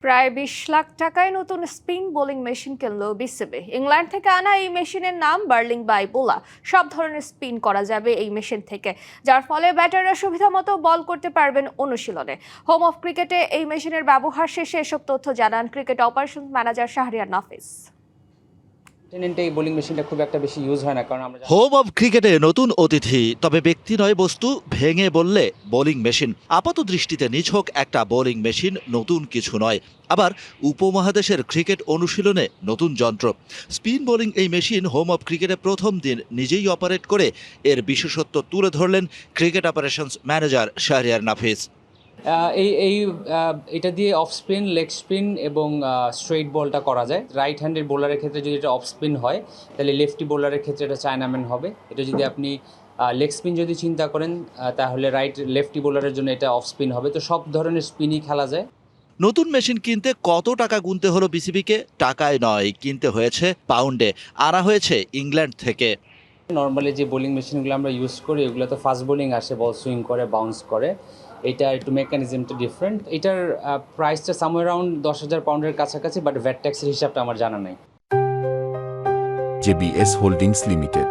প্রায় ২০ লাখ টাকায় নতুন স্পিন বোলিং মেশিন কিনল বিসিবি। ইংল্যান্ড থেকে আনা এই মেশিনের নাম বার্লিং বাই বোলা। সব ধরনের স্পিন করা যাবে এই মেশিন থেকে, যার ফলে ব্যাটাররা সুবিধামতো বল করতে পারবেন অনুশীলনে। হোম অফ ক্রিকেটে এই মেশিনের ব্যবহার শেষে এসব তথ্য জানান ক্রিকেট অপারেশন ম্যানেজার শাহরিয়ার নাফিস। এই বোলিং মেশিনটা খুব একটা বেশি ইউজ হয় না, কারণ আমরা হোম অব ক্রিকেটে নতুন অতিথি, তবে ব্যক্তি নয় বস্তু। ভেঙে বললে বোলিং মেশিন। আপাত দৃষ্টিতে নিছক একটা বোলিং মেশিন, নতুন কিছু নয়। আবার উপমহাদেশের ক্রিকেট অনুশীলনে নতুন যন্ত্র। স্পিন বোলিং এই মেশিন হোম অব ক্রিকেটে প্রথম দিন নিজেই অপারেট করে এর বিশেষত্ব তুলে ধরলেন ক্রিকেট অপারেশনস ম্যানেজার শাহরিয়ার নাফিস। এটা দিয়ে অফ স্পিন, লেগ স্পিন এবং স্ট্রেইট বলটা করা যায়। রাইট হ্যান্ডের বোলারের ক্ষেত্রে যদি এটা অফ স্পিন হয়, তাহলে লেফটি বোলারের ক্ষেত্রে এটা চায়নাম্যান হবে। এটা যদি আপনি লেগ স্পিন যদি চিন্তা করেন, তাহলে লেফটি বোলারের জন্য এটা অফ স্পিন হবে। তো সব ধরনের স্পিনই খেলা যায়। নতুন মেশিন কিনতে কত টাকা গুনতে হলো বিসিবিকে? টাকায় নয়, কিনতে হয়েছে পাউন্ডে। আনা হয়েছে ইংল্যান্ড থেকে। নর্মালি যে বোলিং মেশিনগুলো আমরা ইউজ করি, এগুলো তো ফাস্ট বোলিং আসে, বল সুইং করে, বাউন্স করে। এটা একটু মেকানিজমটা ডিফারেন্ট। এটার প্রাইসটা সামওয়্যার অ্যারাউন্ড 10,000 পাউন্ডের কাছাকাছি, বাট ভ্যাট ট্যাক্সের হিসাবটা আমার জানা নাই। JBS holdings limited.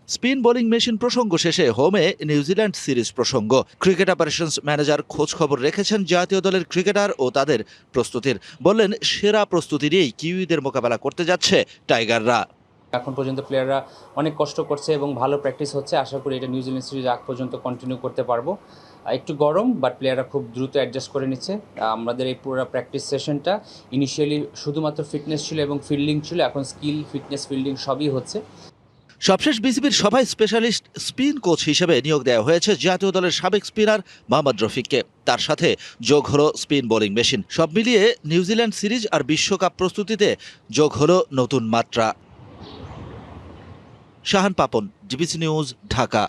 Spin bowling machine প্রসঙ্গ শেষে হোমে নিউজিল্যান্ড সিরিজ প্রসঙ্গ। ক্রিকেট অপারেশনস ম্যানেজার খোঁজ খবর রেখেছেন জাতীয় দলের ক্রিকেটার ও তাদের প্রস্তুতির। বললেন, সেরা প্রস্তুতি নিয়েই কিউইদের মোকাবেলা করতে যাচ্ছে টাইগাররা। এখন পর্যন্ত প্লেয়াররা অনেক কষ্ট করছে এবং ভালো প্র্যাকটিস হচ্ছে। আশা করি এটা নিউজিল্যান্ড সিরিজ আগ পর্যন্ত কন্টিনিউ করতে পারবো। একটু গরম, বাট প্লেয়াররা খুব দ্রুত অ্যাডজাস্ট করে নিচ্ছে। আমাদের এই পুরো প্র্যাকটিস সেশনটা ইনিশিয়ালি শুধুমাত্র ফিটনেস ছিল এবং ফিল্ডিং ছিল, এখন স্কিল, ফিটনেস, ফিল্ডিং সবই হচ্ছে। সবশেষ বিসিবির সভায় স্পেশালিস্ট স্পিন কোচ হিসেবে নিয়োগ দেওয়া হয়েছে জাতীয় দলের সাবেক স্পিনার মোহাম্মদ রফিককে। তার সাথে যোগ হলো স্পিন বোলিং মেশিন। সব মিলিয়ে নিউজিল্যান্ড সিরিজ আর বিশ্বকাপ প্রস্তুতিতে যোগ হলো নতুন মাত্রা। Shahan Papon, DBC news, Dhaka.